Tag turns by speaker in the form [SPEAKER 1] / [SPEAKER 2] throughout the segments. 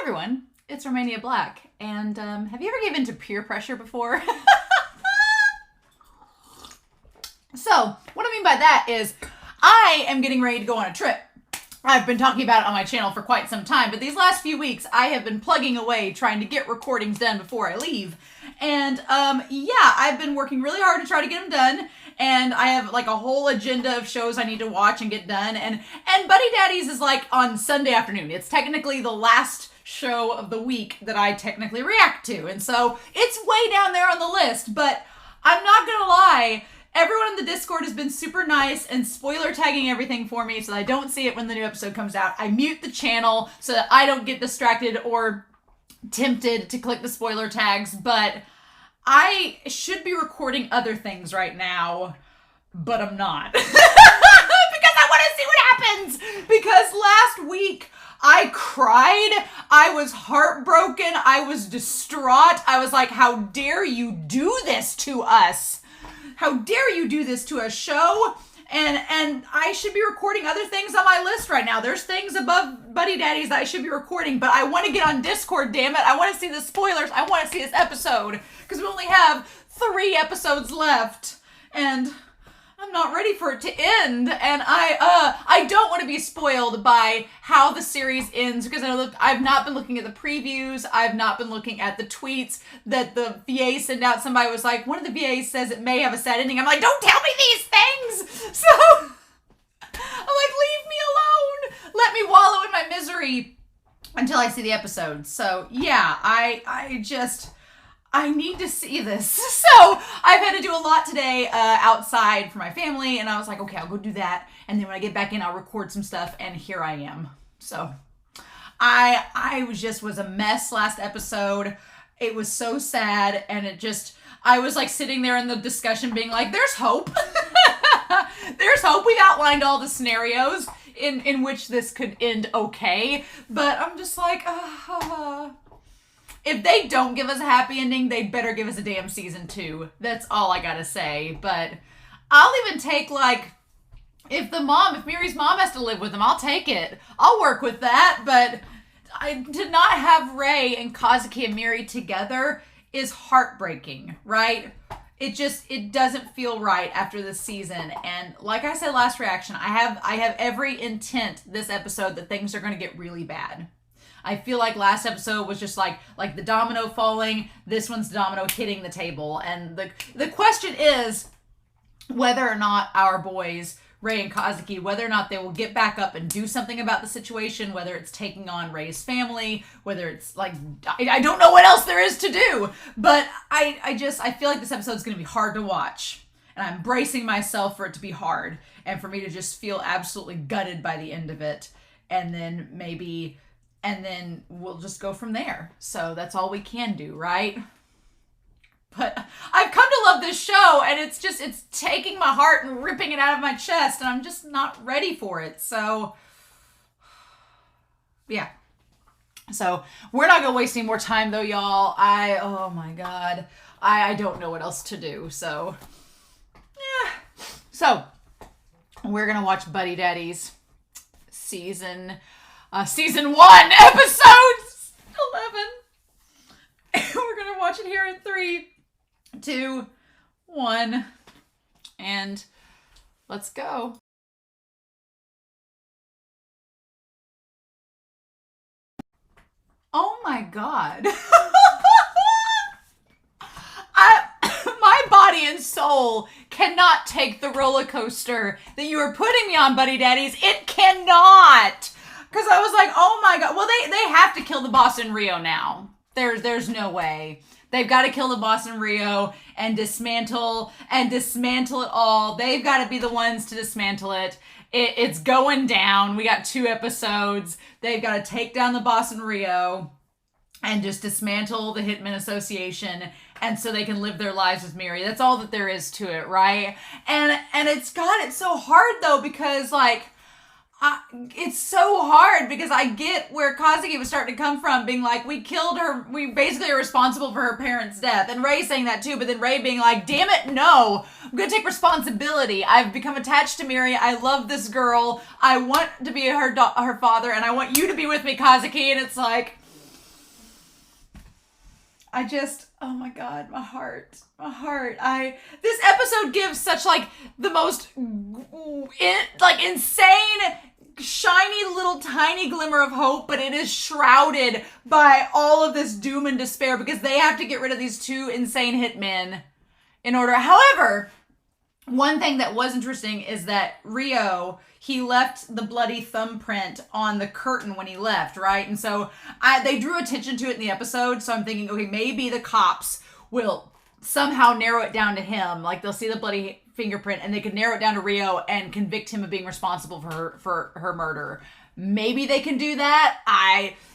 [SPEAKER 1] everyone, it's Romania Black, and have you ever given to peer pressure before? So, what I mean by that is, I am getting ready to go on a trip. I've been talking about it on my channel for quite some time, but these last few weeks, I have been plugging away trying to get recordings done before I leave. And, I've been working really hard to try to get them done, and I have, like, a whole agenda of shows I need to watch and get done, and Buddy Daddies is, like, on Sunday afternoon. It's technically the last show of the week that I technically react to, and so it's way down there on the list, but I'm not gonna lie, everyone in the Discord has been super nice and spoiler tagging everything for me so that I don't see it when the new episode comes out. I mute the channel so that I don't get distracted or tempted to click the spoiler tags, but I should be recording other things right now, but I'm not. Because I want to see what happens! Because last week, I cried, I was heartbroken, I was distraught, I was like, how dare you do this to us? How dare you do this to a show? And I should be recording other things on my list right now. There's things above Buddy Daddies that I should be recording, but I want to get on Discord, damn it. I want to see the spoilers. I want to see this episode, because we only have 3 episodes left, and I'm not ready for it to end, and I don't want to be spoiled by how the series ends, because I've not been looking at the previews, I've not been looking at the tweets that the VA sent out. Somebody was like, one of the VAs says it may have a sad ending. I'm like, don't tell me these things! So, I'm like, leave me alone! Let me wallow in my misery until I see the episode. So, yeah, I need to see this. So I've had to do a lot today outside for my family, and I was like, okay, I'll go do that. And then when I get back in, I'll record some stuff, and here I am. So I was a mess last episode. It was so sad, and I was like sitting there in the discussion being like, there's hope. There's hope. We've outlined all the scenarios in which this could end okay, but I'm just like, if they don't give us a happy ending, they better give us a damn season 2. That's all I gotta say. But I'll even take, like, if Miri's mom has to live with them, I'll take it. I'll work with that. But to not have Ray and Kazuki and Miri together is heartbreaking, right? It doesn't feel right after this season. And like I said last reaction, I have every intent this episode that things are gonna get really bad. I feel like last episode was just like the domino falling. This one's the domino hitting the table. And the question is whether or not our boys, Ray and Kazuki, whether or not they will get back up and do something about the situation, whether it's taking on Ray's family, whether it's like, I don't know what else there is to do. But I feel like this episode is going to be hard to watch. And I'm bracing myself for it to be hard and for me to just feel absolutely gutted by the end of it. And then we'll just go from there. So that's all we can do, right? But I've come to love this show, and it's taking my heart and ripping it out of my chest, and I'm just not ready for it. So, yeah. So we're not going to waste any more time, though, y'all. Oh my God. I don't know what else to do. So, yeah. So, we're going to watch Buddy Daddies Season 1, episode 11. We're going to watch it here in 3, 2, 1, and let's go. Oh my God. My body and soul cannot take the roller coaster that you are putting me on, Buddy Daddies. It cannot. Because I was like, oh my God. Well, they have to kill the boss in Rio now. There's no way. They've got to kill the boss in Rio and dismantle it all. They've got to be the ones to dismantle it. It's going down. We got 2 episodes. They've got to take down the boss in Rio and just dismantle the Hitman Association, and so they can live their lives with Miri. That's all that there is to it, right? And it's got it so hard though, because like, it's so hard because I get where Kazuki was starting to come from, being like, we killed her, we basically are responsible for her parents' death. And Ray saying that too, but then Ray being like, damn it, no, I'm gonna take responsibility. I've become attached to Miri. I love this girl. I want to be her father, and I want you to be with me, Kazuki. And it's like, oh my God, my heart. This episode gives such like the most insane, shiny little tiny glimmer of hope, but it is shrouded by all of this doom and despair because they have to get rid of these two insane hitmen in order. However, one thing that was interesting is that Rio, he left the bloody thumbprint on the curtain when he left, right? And so they drew attention to it in the episode. So I'm thinking, okay, maybe the cops will somehow narrow it down to him. Like they'll see the bloody fingerprint and they could narrow it down to Rio and convict him of being responsible for her murder. Maybe they can do that.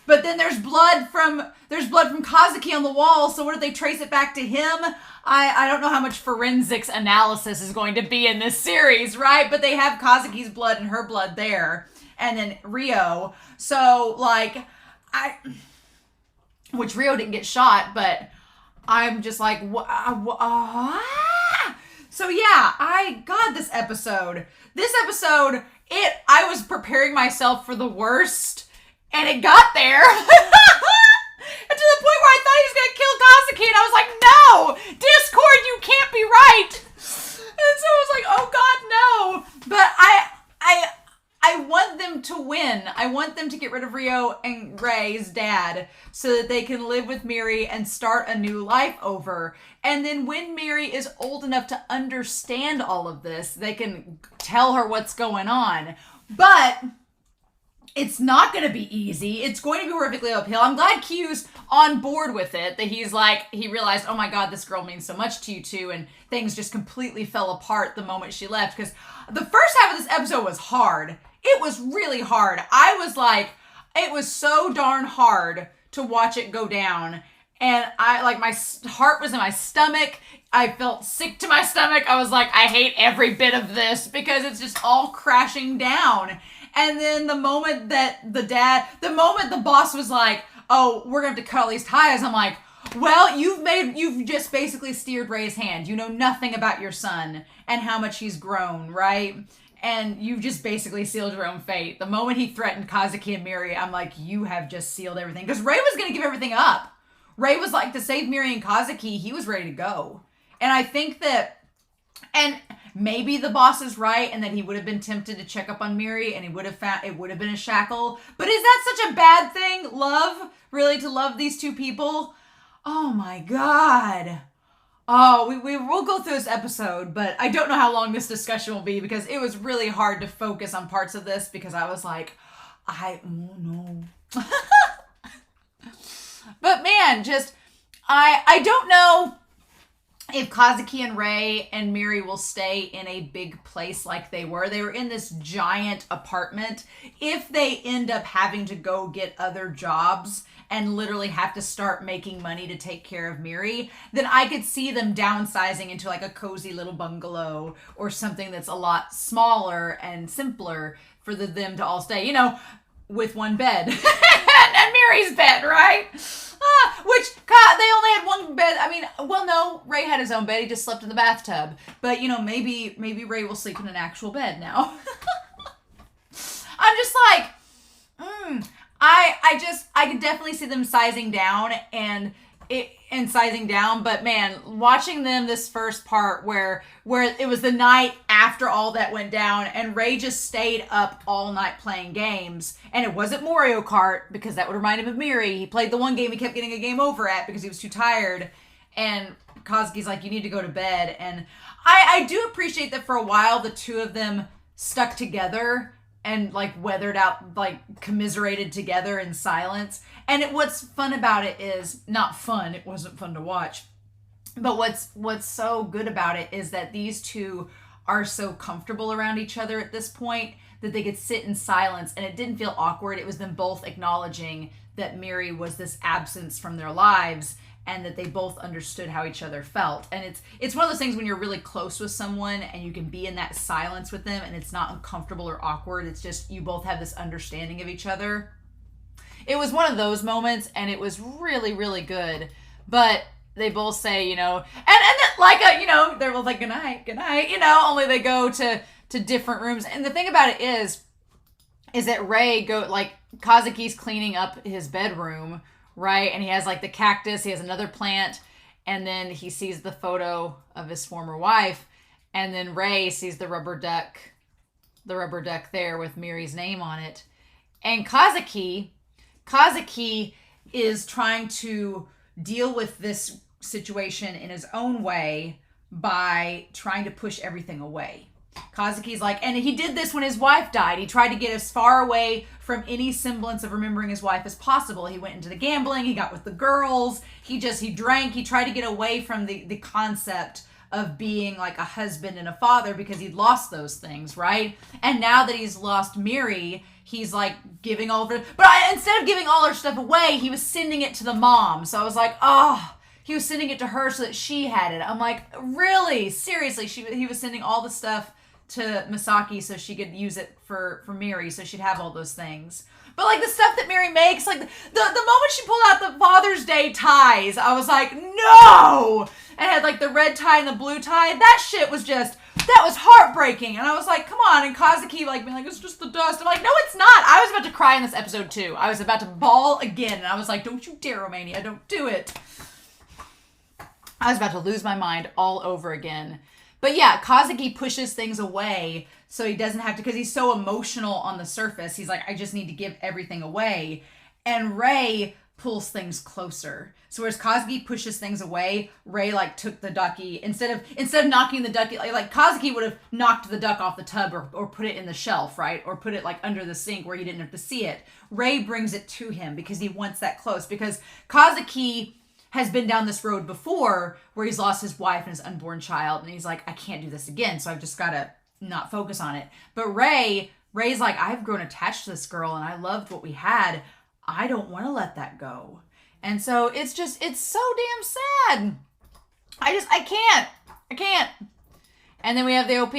[SPEAKER 1] But then there's blood from Kazuki on the wall. So what if they trace it back to him? I don't know how much forensics analysis is going to be in this series, right? But they have Kazuki's blood and her blood there. And then Rio. So, like, which Rio didn't get shot, but I'm just like, So, yeah, this episode. I was preparing myself for the worst, and it got there. And to the point where I thought he was going to kill Kazuki, and I was like, no! Discord, you can't be right! And so I was like, oh God, no! But I want them to win. I want them to get rid of Rio and Ray's dad so that they can live with Miri and start a new life over. And then when Miri is old enough to understand all of this, they can tell her what's going on. But it's not going to be easy. It's going to be horrifically uphill. I'm glad Q's on board with it, that he's like, he realized, oh my God, this girl means so much to you too, and things just completely fell apart the moment she left, because the first half of this episode was hard. It was really hard. I was like, it was so darn hard to watch it go down, and my heart was in my stomach. I felt sick to my stomach. I was like, I hate every bit of this, because it's just all crashing down. And then the moment the boss was like, oh, we're going to have to cut all these ties, I'm like, well, you've just basically steered Ray's hand. You know nothing about your son and how much he's grown, right? And you've just basically sealed your own fate. The moment he threatened Kazuki and Miri, I'm like, you have just sealed everything. Because Ray was going to give everything up. Ray was like, to save Miri and Kazuki, he was ready to go. And I think that, and maybe the boss is right, and that he would have been tempted to check up on Miri, and he would have found it would have been a shackle. But is that such a bad thing? Really, to love these two people? Oh my God. Oh, we'll go through this episode, but I don't know how long this discussion will be, because it was really hard to focus on parts of this, because I was like, oh no. But man, I don't know if Kazuki and Ray and Miri will stay in a big place like they were. They were in this giant apartment. If they end up having to go get other jobs and literally have to start making money to take care of Miri, then I could see them downsizing into like a cozy little bungalow or something that's a lot smaller and simpler for them to all stay, with one bed. And Miri's bed, right? Which, God, they only had one bed. I mean, well, no, Ray had his own bed. He just slept in the bathtub. But, maybe Ray will sleep in an actual bed now. I'm just like, I could definitely see them sizing down and sizing down, but man, watching them this first part where it was the night after all that went down and Ray just stayed up all night playing games, and it wasn't Mario Kart because that would remind him of Miri. He played the one game he kept getting a game over at because he was too tired, and Kazuki's like, you need to go to bed. And I do appreciate that for a while the two of them stuck together and weathered out, commiserated together in silence. And what's fun about it is, not fun, it wasn't fun to watch, but what's so good about it is that these two are so comfortable around each other at this point that they could sit in silence, and it didn't feel awkward. It was them both acknowledging that Miri was this absence from their lives, and that they both understood how each other felt. And it's one of those things when you're really close with someone and you can be in that silence with them and it's not uncomfortable or awkward. It's just you both have this understanding of each other. It was one of those moments, and it was really, really good. But they both say, and then they're both like, good night, only they go to different rooms. And the thing about it is that Ray Kazuki's cleaning up his bedroom. right? And he has like the cactus, he has another plant, and then he sees the photo of his former wife, and then Ray sees the rubber duck there with Miri's name on it. And Kazuki is trying to deal with this situation in his own way by trying to push everything away. Kazuki's like, and he did this when his wife died. He tried to get as far away from any semblance of remembering his wife as possible. He went into the gambling, he got with the girls, he drank, he tried to get away from the concept of being like a husband and a father because he'd lost those things, right? And now that he's lost Miri, he's like giving all of it. But instead of giving all her stuff away, he was sending it to the mom. So I was like, oh, he was sending it to her so that she had it. I'm like, really? Seriously? He was sending all the stuff to Misaki so she could use it for Miri, so she'd have all those things. But like the stuff that Miri makes, like the moment she pulled out the Father's Day ties, I was like, no! And had like the red tie and the blue tie. That shit was that was heartbreaking. And I was like, come on. And Kazuki like being like, it's just the dust. I'm like, no, it's not. I was about to cry in this episode too. I was about to bawl again. And I was like, don't you dare, Romania. Don't do it. I was about to lose my mind all over again. But yeah, Kazuki pushes things away so he doesn't have to, because he's so emotional on the surface. He's like, I just need to give everything away. And Ray pulls things closer. So whereas Kazuki pushes things away, Ray like took the ducky, instead of knocking the ducky, like Kazuki would have knocked the duck off the tub or put it in the shelf, right? Or put it like under the sink where he didn't have to see it. Ray brings it to him because he wants that close, because Kazuki has been down this road before where he's lost his wife and his unborn child, and he's like, I can't do this again, so I've just got to not focus on it. But Ray's like, I've grown attached to this girl and I loved what we had. I don't want to let that go. And so it's so damn sad. I can't. And then we have the OP.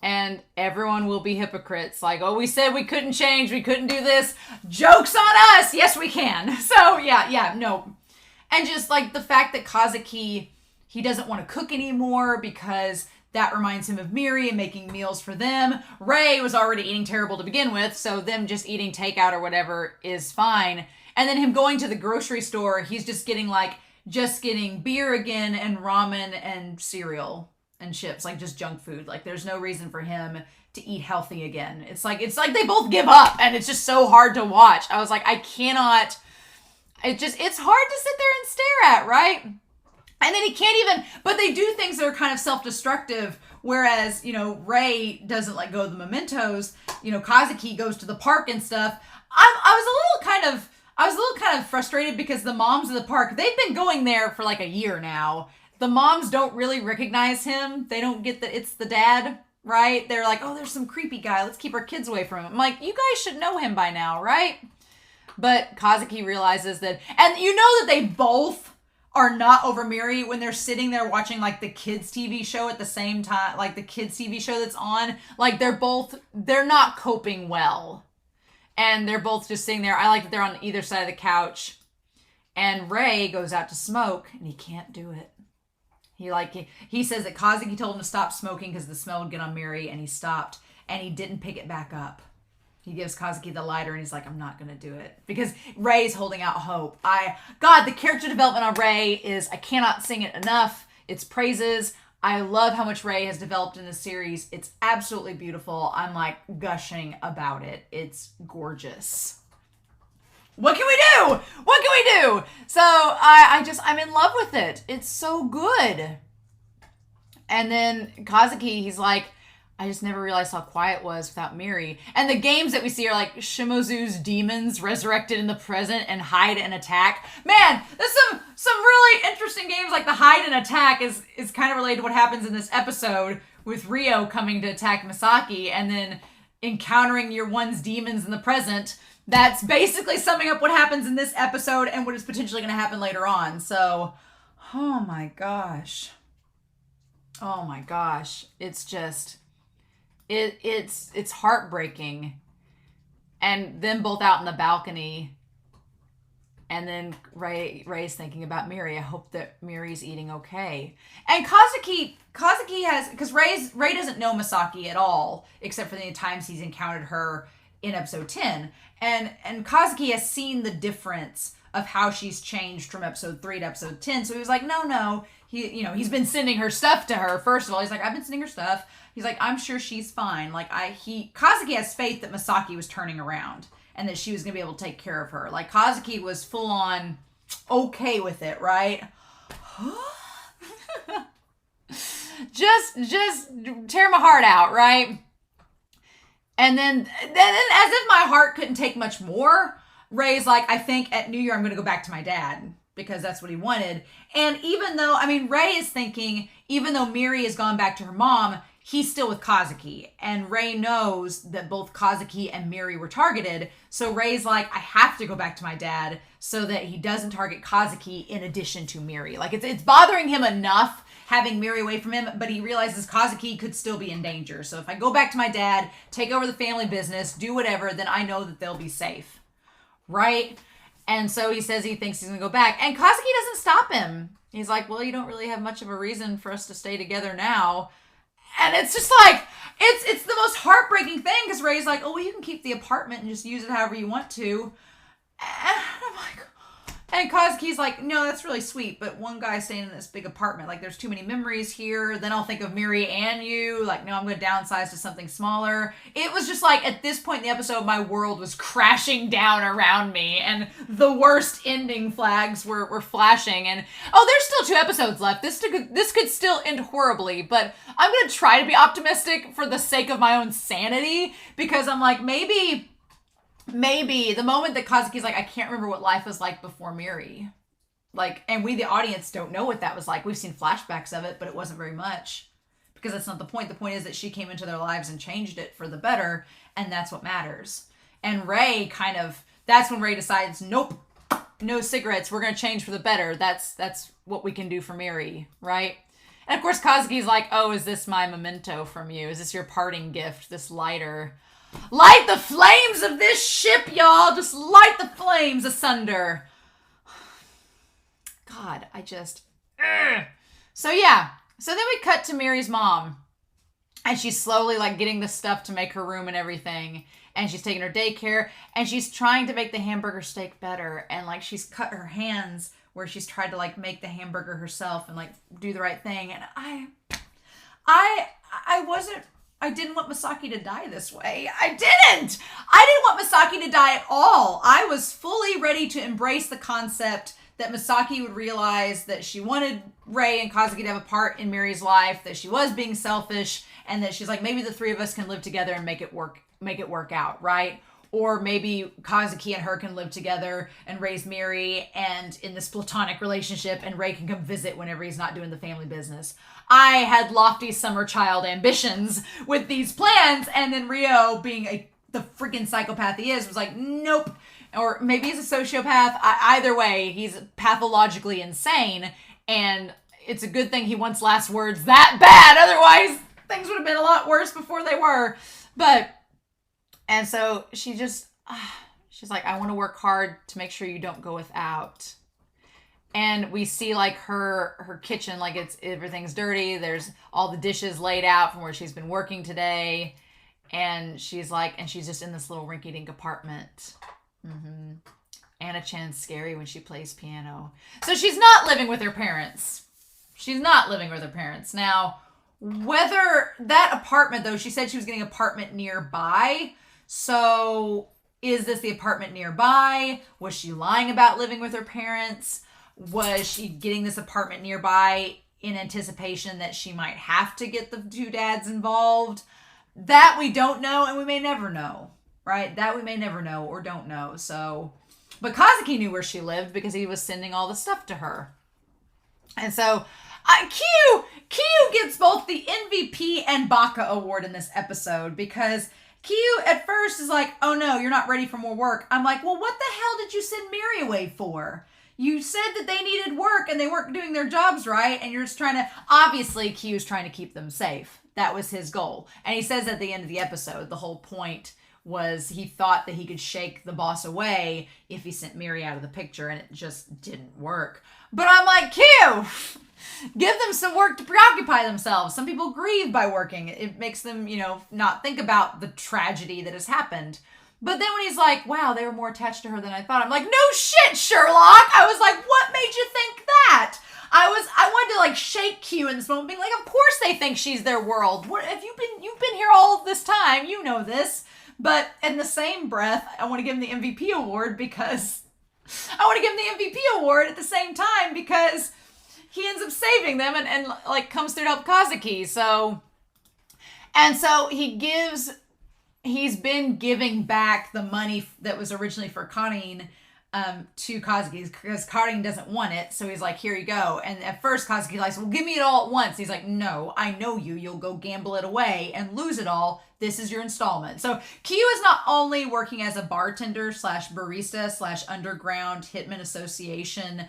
[SPEAKER 1] And everyone will be hypocrites. Like, oh, we said we couldn't change. We couldn't do this. Joke's on us. Yes, we can. So, yeah, no. And just like the fact that Kazuki, he doesn't want to cook anymore because that reminds him of Miri and making meals for them. Ray was already eating terrible to begin with, so them just eating takeout or whatever is fine. And then him going to the grocery store, he's just getting beer again and ramen and cereal and chips, like just junk food. Like there's no reason for him to eat healthy again. It's like they both give up, and it's just so hard to watch. I was like, I cannot. It's hard to sit there and stare at, right? And then he can't even, but they do things that are kind of self-destructive, whereas, Ray doesn't let go of the mementos. Kazuki goes to the park and stuff. I was a little kind of frustrated because the moms of the park, they've been going there for like a year now. The moms don't really recognize him. They don't get that it's the dad, right? They're like, oh, there's some creepy guy. Let's keep our kids away from him. I'm like, you guys should know him by now, right? But Kazuki realizes that, and that they both are not over Miri when they're sitting there watching like the kids TV show at the same time, like the kids TV show that's on, like they're not coping well. And they're both just sitting there. I like that they're on either side of the couch, and Ray goes out to smoke and he can't do it. He says that Kazuki told him to stop smoking because the smell would get on Miri, and he stopped, and he didn't pick it back up. He gives Kazuki the lighter and he's like, I'm not going to do it. Because Ray's holding out hope. The character development on Ray is, I cannot sing it enough. It's praises. I love how much Ray has developed in this series. It's absolutely beautiful. I'm like gushing about it. It's gorgeous. What can we do? So I'm in love with it. It's so good. And then Kazuki, he's like, I just never realized how quiet it was without Miri. And the games that we see are like Shimozu's demons resurrected in the present and hide and attack. Man, there's some really interesting games, like the hide and attack is kind of related to what happens in this episode with Ryo coming to attack Misaki and then encountering your one's demons in the present. That's basically summing up what happens in this episode and what is potentially going to happen later on. So, oh my gosh. It's just... It's heartbreaking. And them both out in the balcony, and then Ray's thinking about Miri. I hope that Miri's eating okay. And Kazuki has, because Ray doesn't know Misaki at all, except for the times he's encountered her in episode 10. And Kazuki has seen the difference of how she's changed from episode 3 to episode 10. So he was like, no. He's been sending her stuff to her. First of all, he's like, I've been sending her stuff. He's like, I'm sure she's fine. Like, Kazuki has faith that Misaki was turning around and that she was going to be able to take care of her. Like, Kazuki was full on okay with it, right? just tear my heart out, right? And then as if my heart couldn't take much more, Ray's like, I think at New Year I'm going to go back to my dad because that's what he wanted. And even though, Ray is thinking, even though Miri has gone back to her mom, he's still with Kazuki. And Ray knows that both Kazuki and Miri were targeted. So Ray's like, I have to go back to my dad so that he doesn't target Kazuki in addition to Miri. Like, it's bothering him enough having Miri away from him, but he realizes Kazuki could still be in danger. So if I go back to my dad, take over the family business, do whatever, then I know that they'll be safe. Right? And so he says he thinks he's going to go back. And Kazuki doesn't stop him. He's like, well, you don't really have much of a reason for us to stay together now. And it's just like, it's the most heartbreaking thing because Ray's like, oh, well, you can keep the apartment and just use it however you want to. And I'm like, and Kazuki's like, no, that's really sweet, but one guy's staying in this big apartment. Like, there's too many memories here. Then I'll think of Miri and you. Like, no, I'm going to downsize to something smaller. It was just like, at this point in the episode, my world was crashing down around me, and the worst ending flags were flashing. And, there's still 2 episodes left. This could still end horribly, but I'm going to try to be optimistic for the sake of my own sanity, because I'm like, maybe the moment that Kazuki's like, I can't remember what life was like before Miri. Like, and we, the audience, don't know what that was like. We've seen flashbacks of it, but it wasn't very much. Because that's not the point. The point is that she came into their lives and changed it for the better, and that's what matters. And Ray that's when Ray decides, nope, no cigarettes. We're going to change for the better. That's what we can do for Miri, right? And of course, Kazuki's like, oh, is this my memento from you? Is this your parting gift, this lighter? Light the flames of this ship, y'all. Just light the flames asunder. God, So yeah. So then we cut to Miri's mom. And she's slowly like getting the stuff to make her room and everything. And she's taking her daycare. And she's trying to make the hamburger steak better. And like she's cut her hands where she's tried to like make the hamburger herself and like do the right thing. And I didn't want Misaki to die this way. I didn't want Misaki to die at all. I was fully ready to embrace the concept that Misaki would realize that she wanted Ray and Kazuki to have a part in Miri's life, that she was being selfish, and that she's like, maybe the 3 of us can live together and make it work out, right? Or maybe Kazuki and her can live together and raise Miri and in this platonic relationship, and Ray can come visit whenever he's not doing the family business. I had lofty summer child ambitions with these plans, and then Rio, being the freaking psychopath he is, was like, nope. Or maybe he's a sociopath. Either way, he's pathologically insane, and it's a good thing he wants last words that bad. Otherwise, things would have been a lot worse before they were. And so she's like, I want to work hard to make sure you don't go without. And we see like her kitchen, like everything's dirty. There's all the dishes laid out from where she's been working today. And she's just in this little rinky-dink apartment. Mm-hmm. Anna Chan's scary when she plays piano. So she's not living with her parents. Now, whether that apartment, though, she said she was getting an apartment nearby. So is this the apartment nearby? Was she lying about living with her parents? Was she getting this apartment nearby in anticipation that she might have to get the 2 dads involved? That we don't know, and we may never know, right? That we may never know or don't know. So, but Kazuki knew where she lived because he was sending all the stuff to her. And so Q gets both the MVP and Baka award in this episode, because Q at first is like, oh no, you're not ready for more work. I'm like, well, what the hell did you send Miri away for? You said that they needed work and they weren't doing their jobs right, and you're just trying to, obviously Q's trying to keep them safe. That was his goal. And he says at the end of the episode, the whole point was he thought that he could shake the boss away if he sent Miri out of the picture, and it just didn't work. But I'm like, Q, give them some work to preoccupy themselves. Some people grieve by working. It makes them, not think about the tragedy that has happened. But then when he's like, wow, they were more attached to her than I thought. I'm like, no shit, Sherlock. I was like, what made you think that? I wanted to like shake Q in this moment, being like, of course they think she's their world. What have you've been here all of this time, you know this. But in the same breath, I want to give him the MVP award because I want to give him the MVP award at the same time because he ends up saving them and like comes through to help Kazuki. So he's been giving back the money that was originally for Karin to Kazuki because Karin doesn't want it. So he's like, here you go. And at first Kazuki's like, well, give me it all at once. He's like, no, I know you. You'll go gamble it away and lose it all. This is your installment. So Q is not only working as a bartender / barista / underground hitman association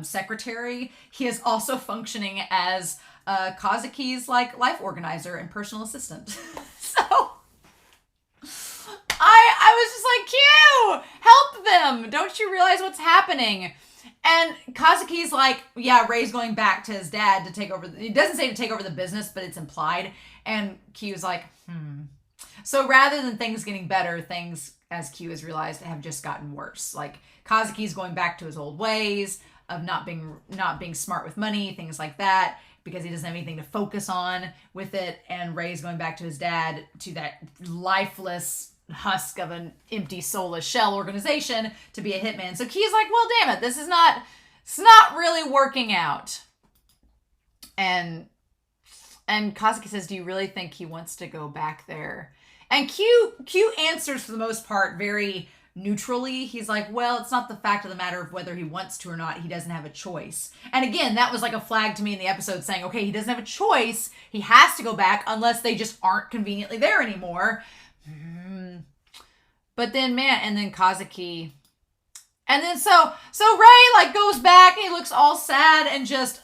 [SPEAKER 1] secretary, he is also functioning as Kazuki's like life organizer and personal assistant. So I was just like, Q, help them. Don't you realize what's happening? And Kazuki's like, yeah, Rei's going back to his dad to take over. He doesn't say to take over the business, but it's implied. And Q's like, So rather than things getting better, things, as Q has realized, have just gotten worse. Like Kazuki's going back to his old ways of not being smart with money, things like that, because he doesn't have anything to focus on with it. And Rei's going back to his dad, to that lifeless husk of an empty, soulless shell organization to be a hitman. So Key's like, well, damn it, it's not really working out. And Kazuki says, do you really think he wants to go back there? And Q answers for the most part very neutrally. He's like, well, it's not the fact of the matter of whether he wants to or not. He doesn't have a choice. And again, that was like a flag to me in the episode saying, okay, he doesn't have a choice. He has to go back unless they just aren't conveniently there anymore. But then, man, and then Kazuki, and then so Rei like goes back and he looks all sad and just,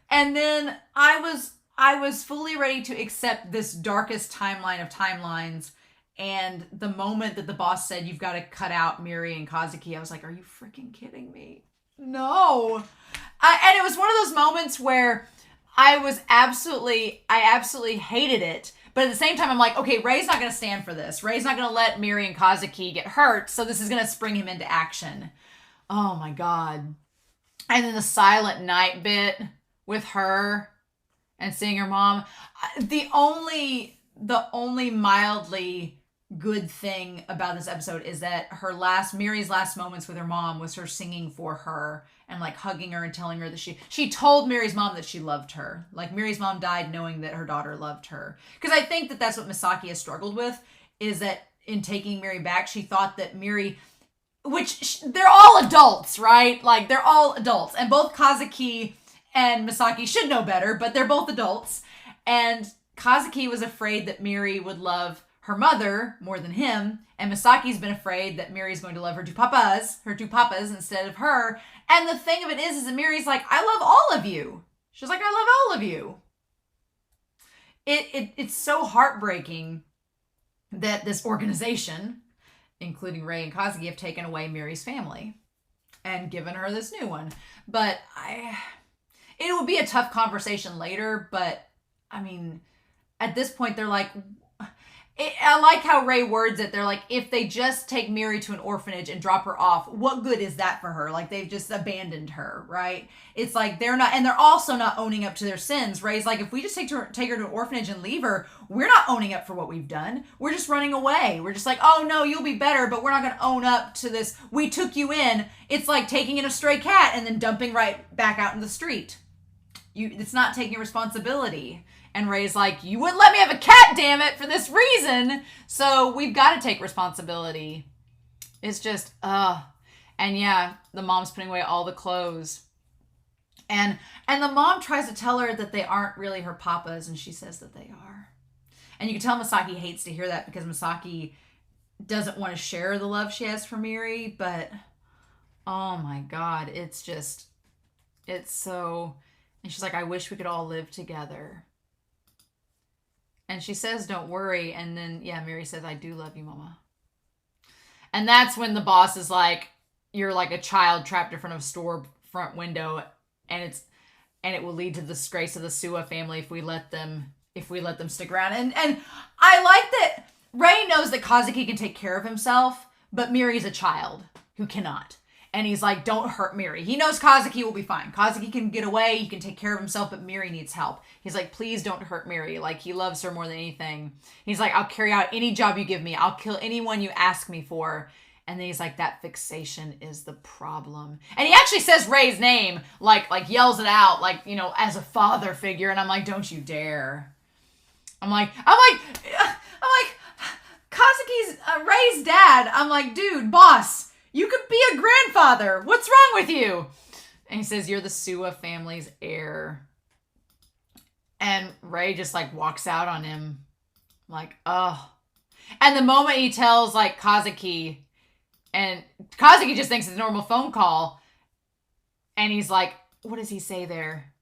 [SPEAKER 1] and then I was fully ready to accept this darkest timeline of timelines. And the moment that the boss said, you've got to cut out Miri and Kazuki, I was like, are you freaking kidding me? No. And it was one of those moments where I absolutely hated it. But at the same time, I'm like, okay, Rei's not going to stand for this. Rei's not going to let Miri and Kazuki get hurt. So this is going to spring him into action. Oh my God. And then the silent night bit with her and seeing her mom. The only mildly good thing about this episode is that Miri's last moments with her mom was her singing for her and like hugging her and telling her that she told Miri's mom that she loved her. Like Miri's mom died knowing that her daughter loved her. Because I think that that's what Misaki has struggled with, is that in taking Miri back, she thought that Miri, they're all adults, right? Like they're all adults, and both Kazuki and Misaki should know better, but they're both adults. And Kazuki was afraid that Miri would love her mother more than him, and Misaki's been afraid that Miri's going to love her two papas instead of her. And the thing of it is that Miri's like, I love all of you. She's like, I love all of you. It's so heartbreaking that this organization, including Rei and Kazuki, have taken away Miri's family and given her this new one. But it would be a tough conversation later, but I mean, at this point, they're like, I like how Rei words it. They're like, if they just take Miri to an orphanage and drop her off, what good is that for her? Like, they've just abandoned her, right? It's like they're not, and they're also not owning up to their sins. Rei's like, if we just take her to an orphanage and leave her, we're not owning up for what we've done. We're just running away. We're just like, oh no, you'll be better, but we're not going to own up to this. We took you in. It's like taking in a stray cat and then dumping right back out in the street. It's not taking responsibility. And Rei's like, you wouldn't let me have a cat, damn it, for this reason. So we've got to take responsibility. It's just, And yeah, the mom's putting away all the clothes. And the mom tries to tell her that they aren't really her papas, and she says that they are. And you can tell Misaki hates to hear that because Misaki doesn't want to share the love she has for Miri. But, oh my God, it's so... And she's like, I wish we could all live together. And she says, don't worry. And then, yeah, Miri says, I do love you, Mama. And that's when the boss is like, you're like a child trapped in front of a store front window. And it will lead to the disgrace of the Suwa family if we let them stick around. And I like that Ray knows that Kazuki can take care of himself, but Miri's a child who cannot. And he's like, don't hurt Miri. He knows Kazuki will be fine. Kazuki can get away. He can take care of himself, but Miri needs help. He's like, please don't hurt Miri. Like, he loves her more than anything. He's like, I'll carry out any job you give me. I'll kill anyone you ask me for. And then he's like, that fixation is the problem. And he actually says Ray's name, like yells it out, like, you know, as a father figure. And I'm like, don't you dare. I'm like, Kazuki's Ray's dad. I'm like, dude, boss. You could be a grandfather. What's wrong with you? And he says, you're the Suwa family's heir. And Ray just like walks out on him. Like, oh. And the moment he tells like Kazuki, and Kazuki just thinks it's a normal phone call. And he's like, what does he say there?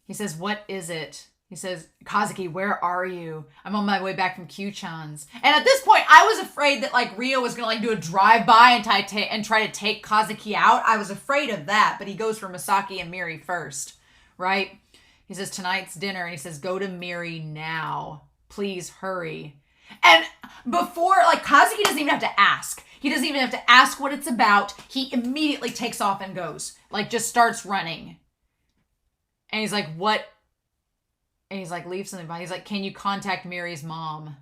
[SPEAKER 1] He says, what is it? He says, Kazuki, where are you? I'm on my way back from Q-chan's. And at this point, I was afraid that like Ryo was going to like do a drive-by and try to take Kazuki out. I was afraid of that, but he goes for Misaki and Miri first, right? He says, tonight's dinner, and he says, go to Miri now. Please hurry. And before, like, Kazuki doesn't even have to ask. He doesn't even have to ask what it's about. He immediately takes off and goes. Like, just starts running. And he's like, what? And he's like, leave something behind. He's like, can you contact Miri's mom?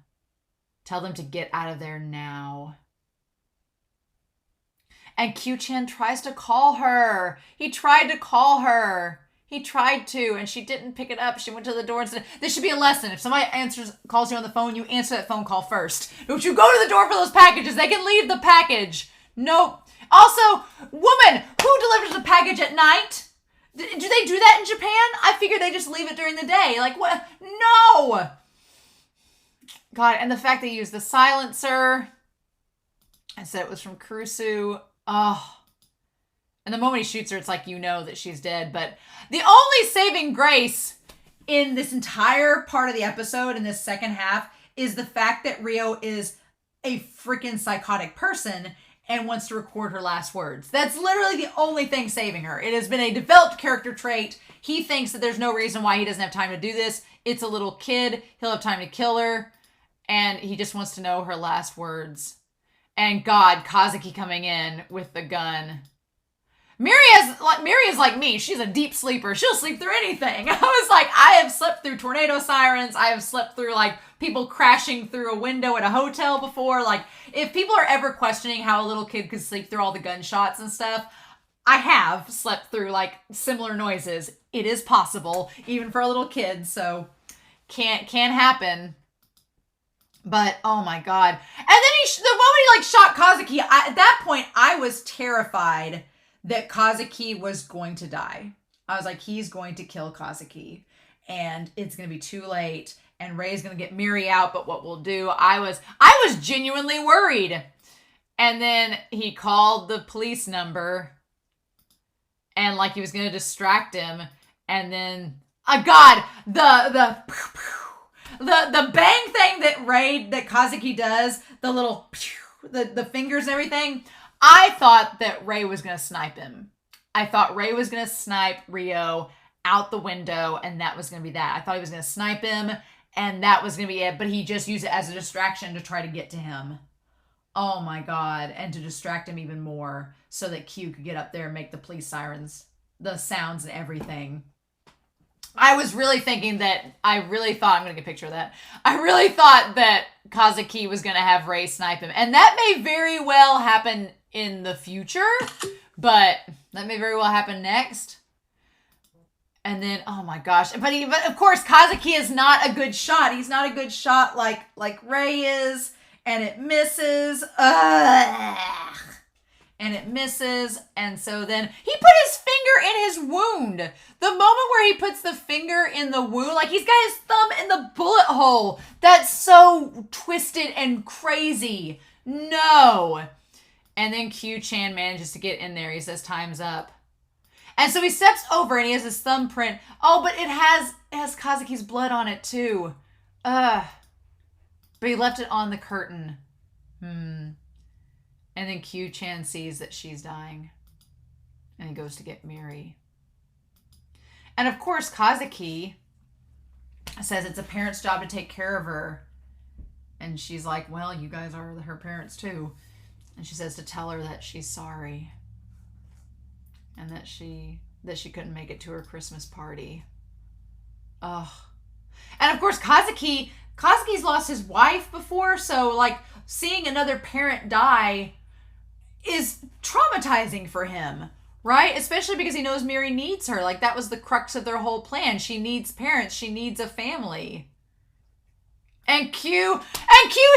[SPEAKER 1] Tell them to get out of there now. And Q-chan tries to call her. He tried to call her. He tried to, and she didn't pick it up. She went to the door and said, this should be a lesson. If somebody calls you on the phone, you answer that phone call first. Don't you go to the door for those packages. They can leave the package. Nope. Also, woman, who delivers a package at night? Do they do that in Japan? I figured they just leave it during the day. Like, what? No! God, and the fact they used the silencer. I said it was from Kurusu. Oh. And the moment he shoots her, it's like, you know that she's dead. But the only saving grace in this entire part of the episode, in this second half, is the fact that Ryo is a freaking psychotic person and wants to record her last words. That's literally the only thing saving her. It has been a developed character trait. He thinks that there's no reason why he doesn't have time to do this. It's a little kid. He'll have time to kill her. And he just wants to know her last words. And God, Kazuki coming in with the gun. Miri is like me. She's a deep sleeper. She'll sleep through anything. I was like, I have slept through tornado sirens. I have slept through like people crashing through a window at a hotel before. Like, if people are ever questioning how a little kid could sleep through all the gunshots and stuff, I have slept through like similar noises. It is possible, even for a little kid. So can't happen. But oh my God! And then the moment he like shot Kazuki, at that point I was terrified that Kazuki was going to die. I was like, he's going to kill Kazuki, and it's going to be too late, and Ray's going to get Miri out, but what we'll do, I was genuinely worried. And then he called the police number, and like he was going to distract him, and then, God, the bang thing that Kazuki does, the little, the fingers and everything, I thought that Ray was going to snipe him. I thought Ray was going to snipe Ryo out the window, and that was going to be that. I thought he was going to snipe him, and that was going to be it, but he just used it as a distraction to try to get to him. Oh my God, and to distract him even more so that Q could get up there and make the police sirens, the sounds and everything. I was really thinking that, I'm going to get a picture of that. I really thought that Kazuki was going to have Ray snipe him, and that may very well happen in the future, but that may very well happen next. And then, oh my gosh. But of course, Kazuki is not a good shot. He's not a good shot like Ray is, and it misses. Ugh. And it misses, and so then he put his finger in his wound. The moment where he puts the finger in the wound, like he's got his thumb in the bullet hole. That's so twisted and crazy. No. And then Q-chan manages to get in there. He says, time's up. And so he steps over and he has his thumbprint. Oh, but it has Kazuki's blood on it too. But he left it on the curtain. And then Q-chan sees that she's dying. And he goes to get Miri. And of course, Kazuki says it's a parent's job to take care of her. And she's like, well, you guys are her parents too. And she says to tell her that she's sorry. And that she couldn't make it to her Christmas party. Ugh. And of course, Kazuki's lost his wife before, so like seeing another parent die is traumatizing for him, right? Especially because he knows Miri needs her. Like that was the crux of their whole plan. She needs parents. She needs a family. And Q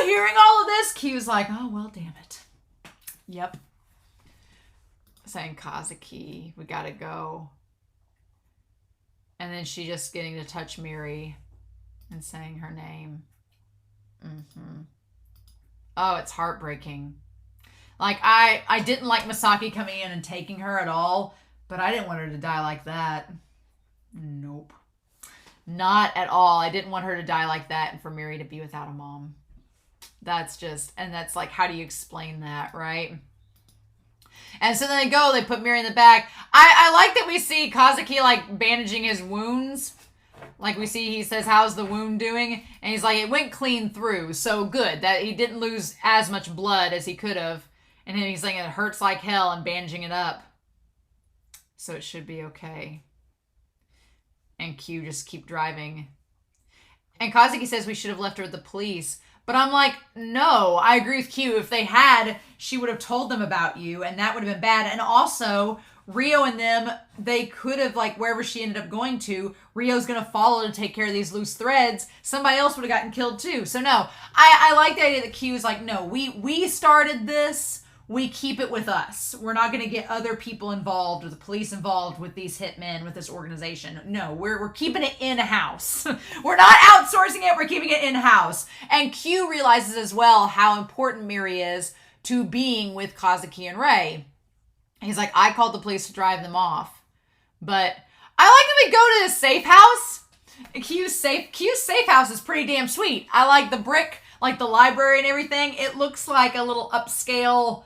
[SPEAKER 1] hearing all of this, Q's like, oh, well, damn it. Yep. Saying, Kazuki, we gotta go. And then she just getting to touch Miri and saying her name. Oh, it's heartbreaking. Like, I didn't like Misaki coming in and taking her at all, but I didn't want her to die like that. Nope. Not at all. I didn't want her to die like that and for Miri to be without a mom. That's just, and that's like, how do you explain that, right? And so then they put Miri in the back. I like that we see Kazuki like bandaging his wounds. Like we see, he says, how's the wound doing? And he's like, it went clean through. So good that he didn't lose as much blood as he could have. And then he's like, it hurts like hell and bandaging it up. So it should be okay. And Q just keep driving. And Kazuki says we should have left her with the police. But I'm like, no, I agree with Q. If they had, she would have told them about you, and that would have been bad. And also, Rio and them, they could have, like, wherever she ended up going to, Rio's going to follow to take care of these loose threads. Somebody else would have gotten killed, too. So, no, I like the idea that Q is like, no, we started this. We keep it with us. We're not going to get other people involved or the police involved with these hitmen, with this organization. No, we're keeping it in-house. We're not outsourcing it. We're keeping it in-house. And Q realizes as well how important Miri is to being with Kazuki and Rei. He's like, I called the police to drive them off. But I like that we go to the safe house. Q's safe house is pretty damn sweet. I like the brick, like the library and everything. It looks like a little upscale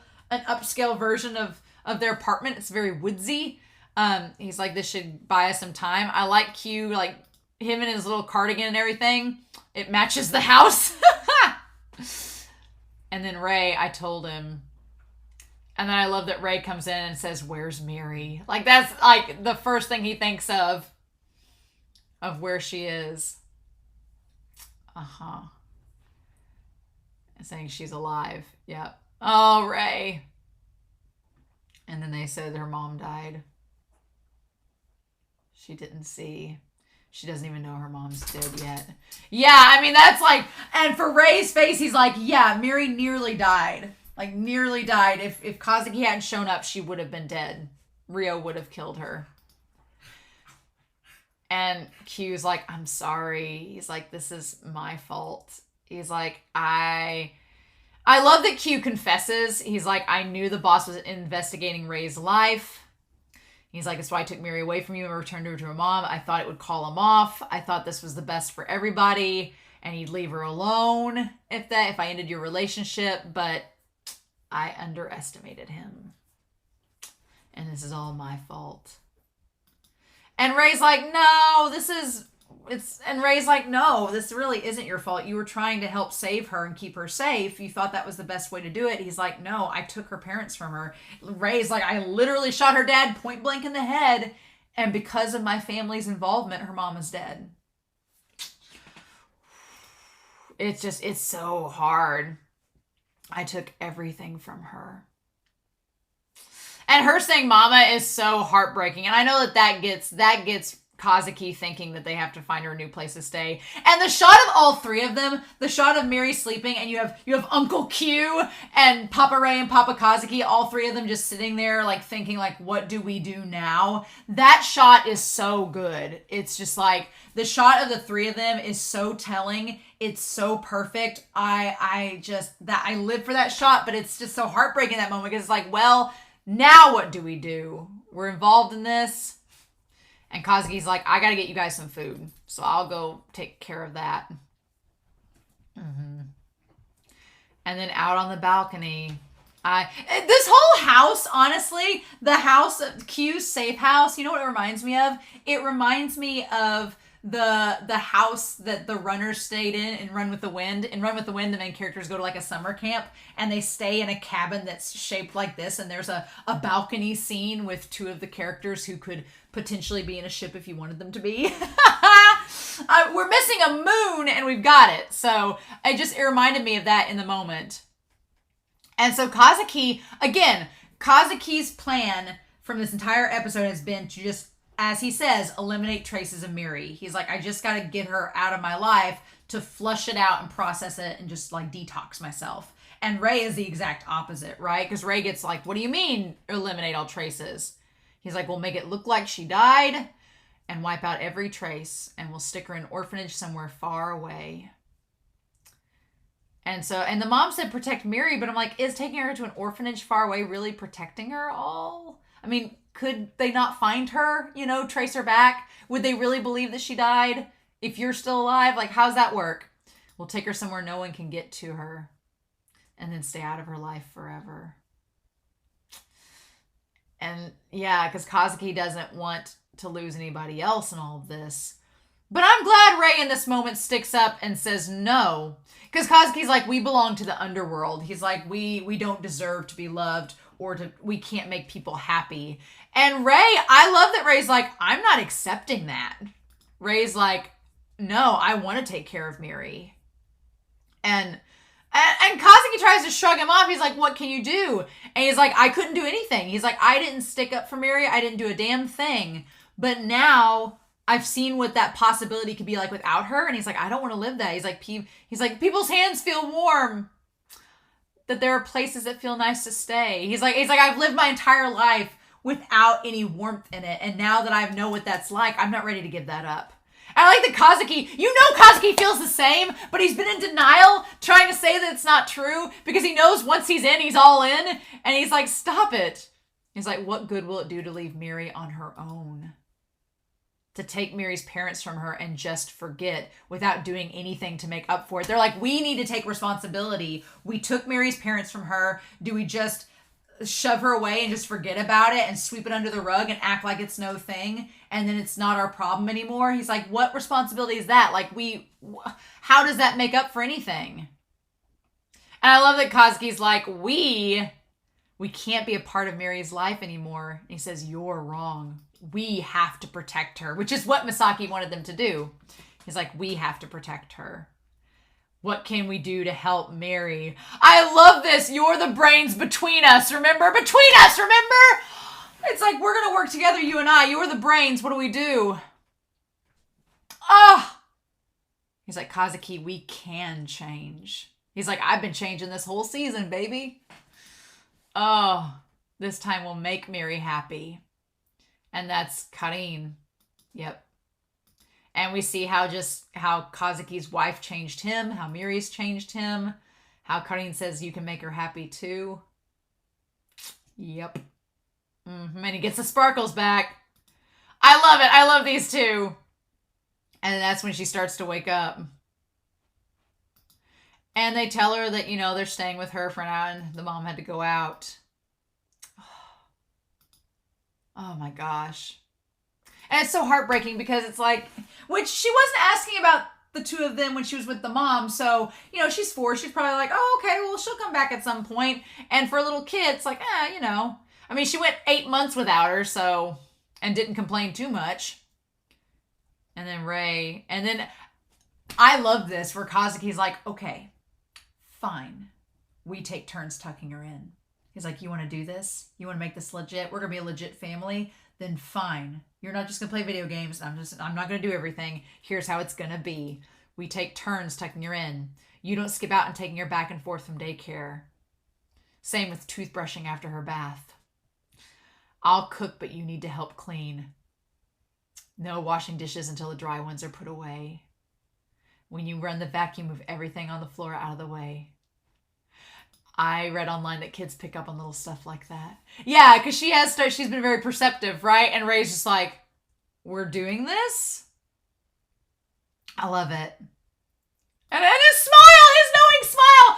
[SPEAKER 1] version of their apartment. It's very woodsy. He's like, this should buy us some time. I like Q, like him in his little cardigan and everything. It matches the house. And then Rei, I told him. And then I love that Rei comes in and says, where's Miri? Like that's like the first thing he thinks of where she is. Saying she's alive. Yep. Oh, Rei. And then they said her mom died. She didn't see. She doesn't even know her mom's dead yet. Yeah, I mean, that's like, and for Rei's face, he's like, yeah, Miri nearly died. Like, nearly died. If Kazuki hadn't shown up, she would have been dead. Rio would have killed her. And Q's like, I'm sorry. He's like, this is my fault. He's like, I love that Q confesses. He's like, I knew the boss was investigating Rei's life. He's like, that's why I took Miri away from you and returned her to her mom. I thought it would call him off. I thought this was the best for everybody. And he'd leave her alone if I ended your relationship. But I underestimated him. And this is all my fault. And Rei's like, no, and Rei's like, no, this really isn't your fault. You were trying to help save her and keep her safe. You thought that was the best way to do it. He's like, no, I took her parents from her. Rei's like, I literally shot her dad point blank in the head. And because of my family's involvement, her mom is dead. It's so hard. I took everything from her. And her saying mama is so heartbreaking. And I know that gets Kazuki thinking that they have to find her a new place to stay. And the shot of all three of them, the shot of Miri sleeping, and you have Uncle Q and Papa Rei and Papa Kazuki, all three of them just sitting there like thinking like, what do we do now? That shot is so good. It's just like the shot of the three of them is so telling. It's so perfect. I live for that shot, but it's just so heartbreaking that moment because it's like, well, now what do we do? We're involved in this. And Kazuki's like, I gotta get you guys some food. So I'll go take care of that. And then out on the balcony, this whole house, honestly, the house, Q's safe house, you know what it reminds me of? It reminds me of the house that the runners stayed in Run with the Wind. In Run with the Wind, the main characters go to like a summer camp and they stay in a cabin that's shaped like this, and there's a balcony scene with two of the characters who could potentially be in a ship if you wanted them to be. We're missing a moon and we've got it. So it reminded me of that in the moment. And so Kazuki, again, Kazuki's plan from this entire episode has been to just, as he says, eliminate traces of Miri. He's like, I just got to get her out of my life to flush it out and process it and just like detox myself. And Ray is the exact opposite, right? Because Ray gets like, what do you mean eliminate all traces? He's like, we'll make it look like she died and wipe out every trace, and we'll stick her in an orphanage somewhere far away. And the mom said protect Miri, but I'm like, is taking her to an orphanage far away really protecting her all? I mean, could they not find her, trace her back? Would they really believe that she died if you're still alive? Like, how's that work? We'll take her somewhere no one can get to her and then stay out of her life forever. And yeah, because Kazuki doesn't want to lose anybody else in all of this. But I'm glad Ray in this moment sticks up and says no. Because Kazuki's like, we belong to the underworld. He's like, we don't deserve to be loved, or we can't make people happy. And Ray, I love that Ray's like, I'm not accepting that. Ray's like, no, I want to take care of Miri. And Kazuki tries to shrug him off. He's like, what can you do? And he's like, I couldn't do anything. He's like, I didn't stick up for Miri. I didn't do a damn thing. But now I've seen what that possibility could be like without her. And he's like, I don't want to live that. He's like, people's hands feel warm. That there are places that feel nice to stay. He's like, I've lived my entire life without any warmth in it. And now that I know what that's like, I'm not ready to give that up. I like that Kazuki, Kazuki feels the same, but he's been in denial, trying to say that it's not true, because he knows once he's in, he's all in. And he's like, stop it. He's like, what good will it do to leave Miri on her own? To take Miri's parents from her and just forget without doing anything to make up for it. They're like, we need to take responsibility. We took Miri's parents from her. Do we just shove her away and just forget about it and sweep it under the rug and act like it's no thing, and then it's not our problem anymore? He's like, what responsibility is that? Like, how does that make up for anything? And I love that Kazuki's like, we can't be a part of Miri's life anymore. And he says, you're wrong. We have to protect her, which is what Misaki wanted them to do. He's like, we have to protect her. What can we do to help Miri? I love this. You're the brains between us, remember? Between us, remember? It's like, we're going to work together, you and I. You're the brains. What do we do? Ah! He's like, Kazuki, we can change. He's like, I've been changing this whole season, baby. Oh, this time we'll make Miri happy. And that's Karin. Yep. And we see how Kazuki's wife changed him, how Miri's changed him, how Karin says you can make her happy too. Yep. And he gets the sparkles back. I love it. I love these two. And that's when she starts to wake up. And they tell her that, they're staying with her for now, and the mom had to go out. Oh my gosh. And it's so heartbreaking because it's like, which she wasn't asking about the two of them when she was with the mom. So, she's 4. She's probably like, oh, okay, well, she'll come back at some point. And for a little kid, it's like, I mean, she went 8 months without her, so, and didn't complain too much. And then Ray, and then I love this where Kazuki's like, okay, fine. We take turns tucking her in. He's like, you want to do this? You want to make this legit? We're going to be a legit family? Then fine. You're not just going to play video games. I'm not going to do everything. Here's how it's going to be. We take turns tucking her in. You don't skip out and taking her back and forth from daycare. Same with toothbrushing after her bath. I'll cook, but you need to help clean. No washing dishes until the dry ones are put away. When you run the vacuum, move everything on the floor out of the way. I read online that kids pick up on little stuff like that. Yeah, because she's been very perceptive, right? And Ray's just like, we're doing this? I love it. And his smile, his knowing smile.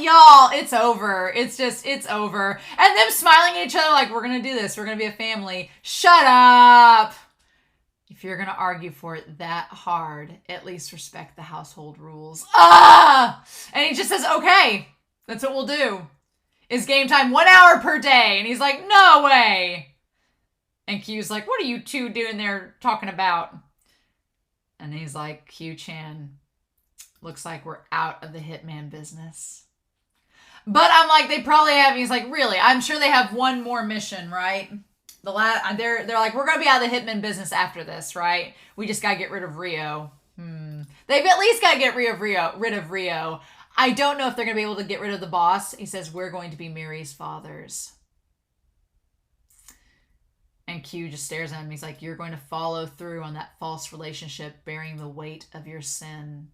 [SPEAKER 1] Y'all, it's over. It's over. And them smiling at each other like, we're going to do this. We're going to be a family. Shut up. If you're going to argue for it that hard, at least respect the household rules. Ah! And he just says, okay, that's what we'll do. Is game time 1 hour per day? And he's like, no way. And Q's like, what are you two doing there talking about? And he's like, Q-chan, looks like we're out of the hitman business. But I'm like, they probably have, he's like, really? I'm sure they have one more mission, right? They're like, we're going to be out of the hitman business after this, right? We just got to get rid of Rio. They've at least got to get rid of Rio. I don't know if they're going to be able to get rid of the boss. He says, we're going to be Miri's fathers. And Q just stares at him. He's like, you're going to follow through on that false relationship, bearing the weight of your sin.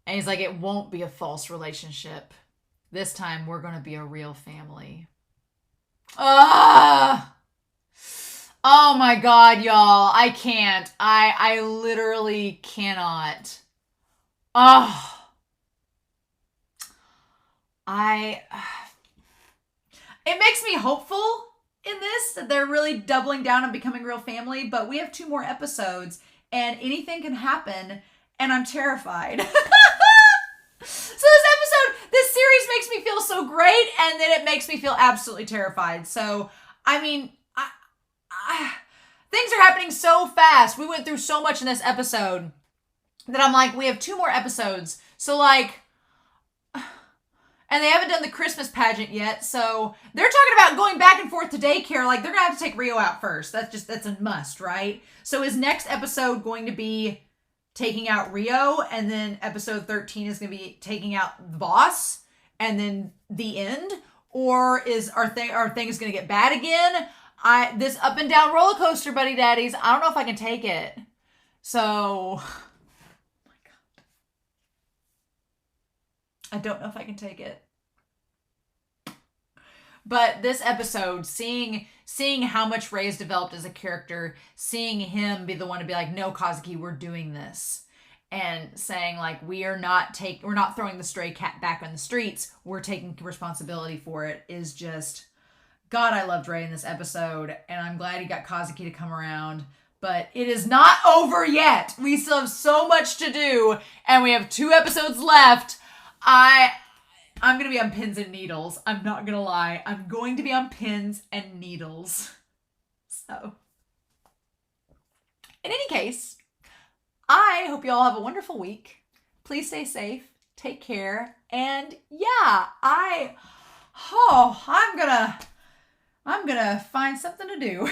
[SPEAKER 1] And he's like, it won't be a false relationship. This time, we're going to be a real family. Oh my God, y'all. I can't. I literally cannot. It makes me hopeful in this that they're really doubling down on becoming real family, but we have 2 more episodes and anything can happen and I'm terrified. So this series makes me feel so great and then it makes me feel absolutely terrified. So, I mean, things are happening so fast. We went through so much in this episode that I'm like, we have 2 more episodes. So like, and they haven't done the Christmas pageant yet. So they're talking about going back and forth to daycare. Like they're going to have to take Rio out first. That's a must, right? So is next episode going to be taking out Rio, and then episode 13 is going to be taking out the boss, and then the end? Or are things going to get bad again? This up and down roller coaster, Buddy Daddies, I don't know if I can take it. So, oh my God. I don't know if I can take it. But this episode, seeing how much Ray has developed as a character, seeing him be the one to be like, no, Kazuki, we're doing this. And saying like, we're not throwing the stray cat back on the streets. We're taking responsibility for it is just, God, I loved Ray in this episode. And I'm glad he got Kazuki to come around. But it is not over yet. We still have so much to do. And we have 2 episodes left. I'm going to be on pins and needles. I'm not going to lie. I'm going to be on pins and needles. So, in any case, I hope you all have a wonderful week. Please stay safe. Take care. And yeah, I'm going to find something to do.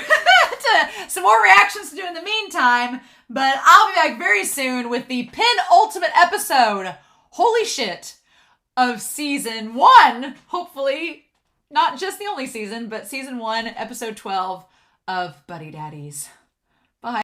[SPEAKER 1] Some more reactions to do in the meantime. But I'll be back very soon with the penultimate episode. Holy shit. Of season 1, hopefully, not just the only season, but season 1, episode 12 of Buddy Daddies.